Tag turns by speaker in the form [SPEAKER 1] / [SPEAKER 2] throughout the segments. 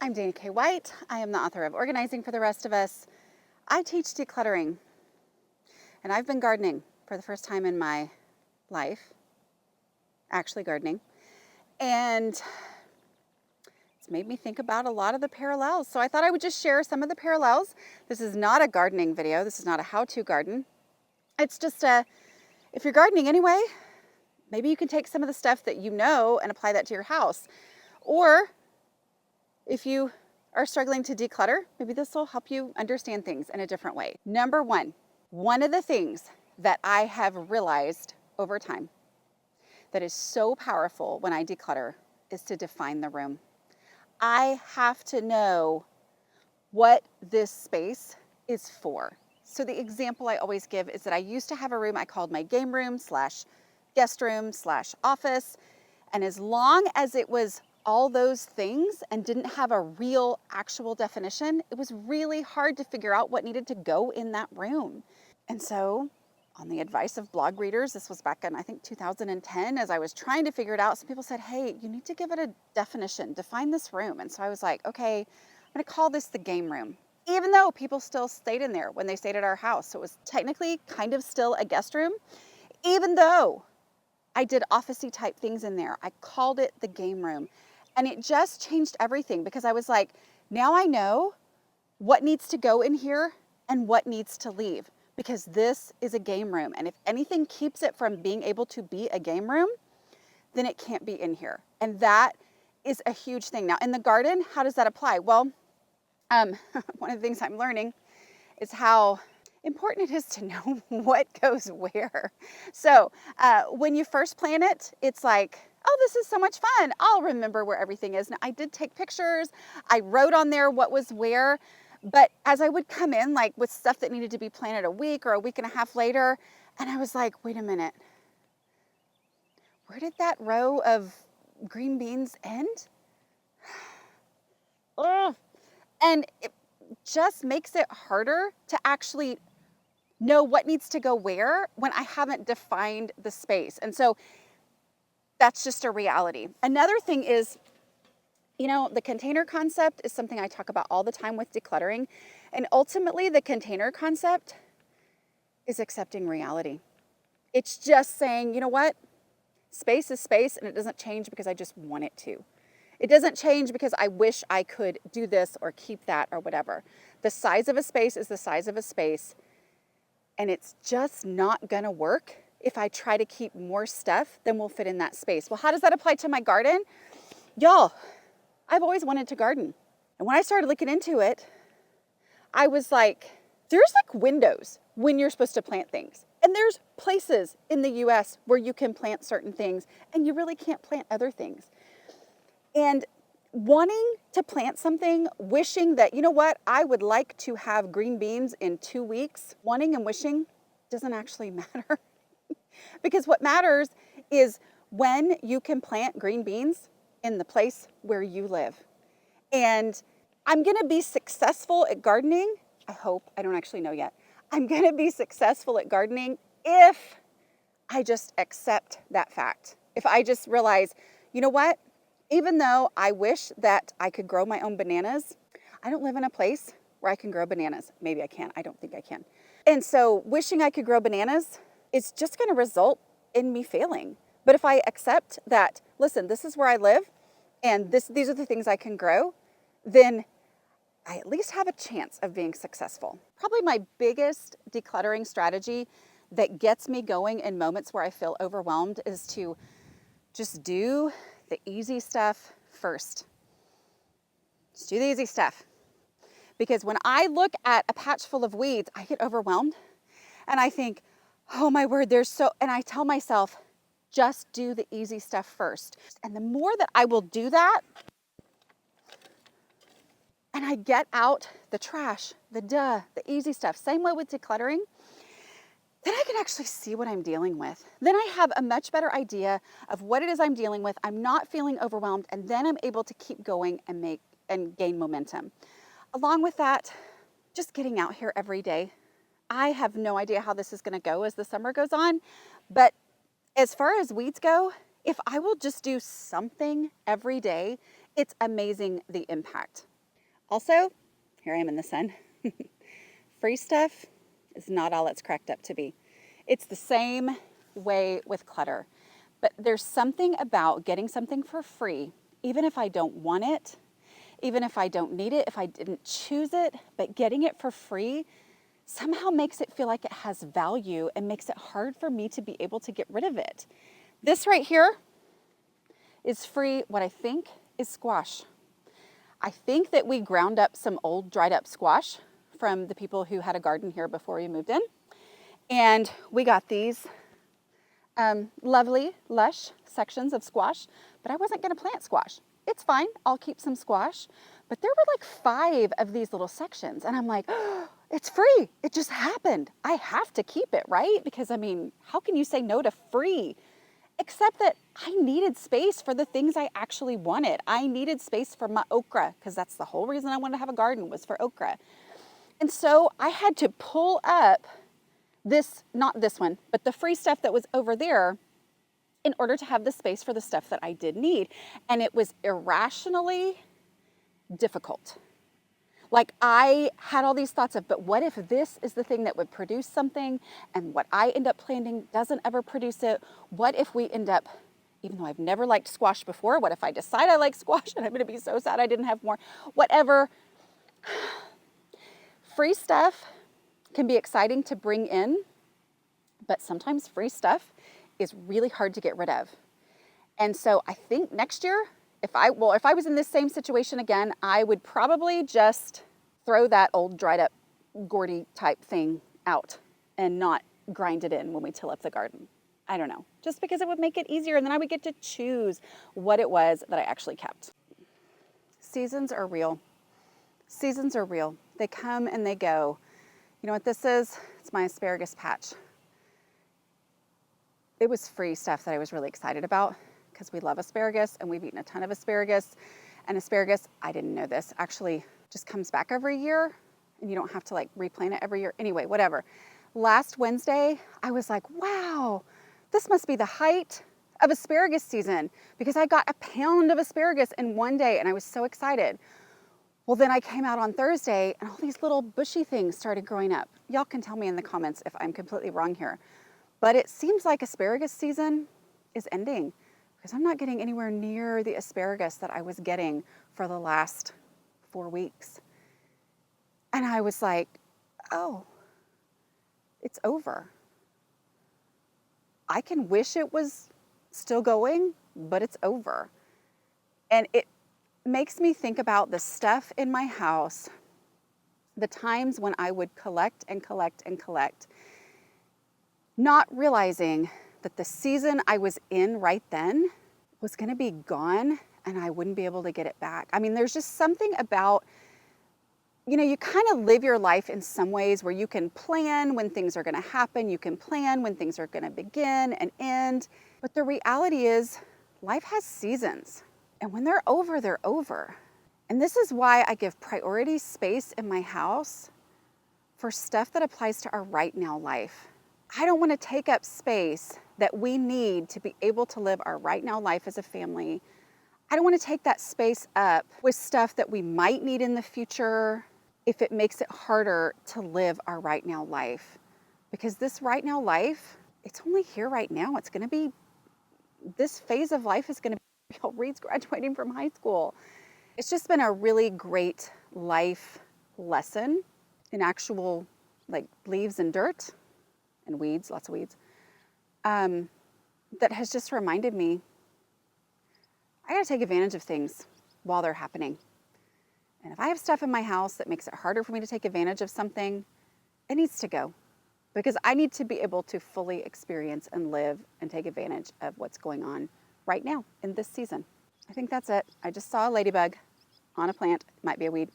[SPEAKER 1] I'm Dana K. White. I am the author of Organizing for the Rest of Us. I teach decluttering, and I've been gardening for the first time in my life, actually gardening, and it's made me think about a lot of the parallels. So I thought I would just share some of the parallels. This is not a gardening video. This is not a how-to garden. It's just if you're gardening anyway, maybe you can take some of the stuff that you know and apply that to your house. Or if you are struggling to declutter, maybe this will help you understand things in a different way. Number one of the things that I have realized over time that is so powerful when I declutter is to define the room. I have to know what this space is for. So the example I always give is that I used to have a room I called my game room / guest room / office. And as long as it was all those things and didn't have a real actual definition, it was really hard to figure out what needed to go in that room. And so on the advice of blog readers, this was back in, I think, 2010, as I was trying to figure it out, some people said, hey, you need to give it a definition, define this room. And so I was like, okay, I'm gonna call this the game room, even though people still stayed in there when they stayed at our house. So it was technically kind of still a guest room, even though I did office-y type things in there. I called it the game room. And it just changed everything because I was like, now I know what needs to go in here and what needs to leave, because this is a game room. And if anything keeps it from being able to be a game room, then it can't be in here. And that is a huge thing. Now in the garden, how does that apply? Well, one of the things I'm learning is how important it is to know what goes where. So when you first plant it, it's like, oh, this is so much fun. I'll remember where everything is. Now, I did take pictures. I wrote on there what was where. But as I would come in, like with stuff that needed to be planted a week or a week and a half later, and I was like, wait a minute. Where did that row of green beans end? Ugh. And it just makes it harder to actually know what needs to go where when I haven't defined the space. And so that's just a reality. Another thing is, the container concept is something I talk about all the time with decluttering. And ultimately, the container concept is accepting reality. It's just saying, you know what? Space is space, and it doesn't change because I just want it to. It doesn't change because I wish I could do this or keep that or whatever. The size of a space is the size of a space, and it's just not gonna work if I try to keep more stuff than will fit in that space. Well, how does that apply to my garden? Y'all, I've always wanted to garden. And when I started looking into it, I was like, there's like windows when you're supposed to plant things. And there's places in the US where you can plant certain things and you really can't plant other things. And wanting to plant something, wishing that, you know what, I would like to have green beans in 2 weeks, wanting and wishing doesn't actually matter. Because what matters is when you can plant green beans in the place where you live. And I'm gonna be successful at gardening. I hope, I don't actually know yet. I'm gonna be successful at gardening if I just accept that fact. If I just realize, you know what? Even though I wish that I could grow my own bananas, I don't live in a place where I can grow bananas. Maybe I can, I don't think I can. And so wishing I could grow bananas is just gonna result in me failing. But if I accept that, listen, this is where I live and these are the things I can grow, then I at least have a chance of being successful. Probably my biggest decluttering strategy that gets me going in moments where I feel overwhelmed is to just do the easy stuff first. Just do the easy stuff. Because when I look at a patch full of weeds, I get overwhelmed and I think, oh my word, and I tell myself, just do the easy stuff first. And the more that I will do that, and I get out the trash, the easy stuff, same way with decluttering, then I can actually see what I'm dealing with. Then I have a much better idea of what it is I'm dealing with. I'm not feeling overwhelmed, and then I'm able to keep going and gain momentum. Along with that, just getting out here every day. I have no idea how this is gonna go as the summer goes on, but as far as weeds go, if I will just do something every day, it's amazing the impact. Also, here I am in the sun. Free stuff is not all it's cracked up to be. It's the same way with clutter. But there's something about getting something for free, even if I don't want it, even if I don't need it, if I didn't choose it, but getting it for free somehow makes it feel like it has value and makes it hard for me to be able to get rid of it. This right here is free, what I think is squash. I think that we ground up some old dried up squash from the people who had a garden here before we moved in. And we got these lovely, lush sections of squash, but I wasn't gonna plant squash. It's fine, I'll keep some squash. But there were like 5 of these little sections and I'm like, oh, it's free, it just happened. I have to keep it, right? Because I mean, how can you say no to free? Except that I needed space for the things I actually wanted. I needed space for my okra, because that's the whole reason I wanted to have a garden, was for okra. And so I had to pull up this, not this one, but the free stuff that was over there in order to have the space for the stuff that I did need. And it was irrationally difficult. Like I had all these thoughts of, but what if this is the thing that would produce something and what I end up planting doesn't ever produce it? What if we end up, even though I've never liked squash before, what if I decide I like squash and I'm gonna be so sad I didn't have more? Whatever. Free stuff can be exciting to bring in, but sometimes free stuff is really hard to get rid of. And so I think next year, if I was in this same situation again, I would probably just throw that old dried up Gordy type thing out and not grind it in when we till up the garden. I don't know, just because it would make it easier and then I would get to choose what it was that I actually kept. Seasons are real. Seasons are real. They come and they go. You know what this is? It's my asparagus patch. It was free stuff that I was really excited about because we love asparagus and we've eaten a ton of asparagus. And asparagus, I didn't know this, actually just comes back every year and you don't have to like replant it every year. Anyway, whatever. Last Wednesday, I was like, wow, this must be the height of asparagus season because I got a pound of asparagus in one day and I was so excited. Well, then I came out on Thursday and all these little bushy things started growing up. Y'all can tell me in the comments if I'm completely wrong here. But it seems like asparagus season is ending because I'm not getting anywhere near the asparagus that I was getting for the last 4 weeks. And I was like, oh, it's over. I can wish it was still going, but it's over. And it makes me think about the stuff in my house, the times when I would collect and collect and collect, not realizing that the season I was in right then was gonna be gone and I wouldn't be able to get it back. I mean, there's just something about, you know, you kind of live your life in some ways where you can plan when things are gonna happen, you can plan when things are gonna begin and end, but the reality is life has seasons and when they're over, they're over. And this is why I give priority space in my house for stuff that applies to our right now life. I don't want to take up space that we need to be able to live our right now life as a family. I don't want to take that space up with stuff that we might need in the future if it makes it harder to live our right now life. Because this right now life, it's only here right now. It's going to be, this phase of life is going to be Reed's graduating from high school. It's just been a really great life lesson in actual like leaves and dirt and weeds, lots of weeds, that has just reminded me, I gotta take advantage of things while they're happening. And if I have stuff in my house that makes it harder for me to take advantage of something, it needs to go because I need to be able to fully experience and live and take advantage of what's going on right now in this season. I think that's it. I just saw a ladybug on a plant. It might be a weed.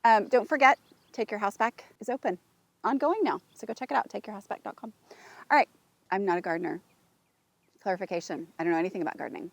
[SPEAKER 1] Don't forget, Take Your House Back is open, ongoing now. So go check it out, takeyourhouseback.com. All right, I'm not a gardener. Clarification, I don't know anything about gardening.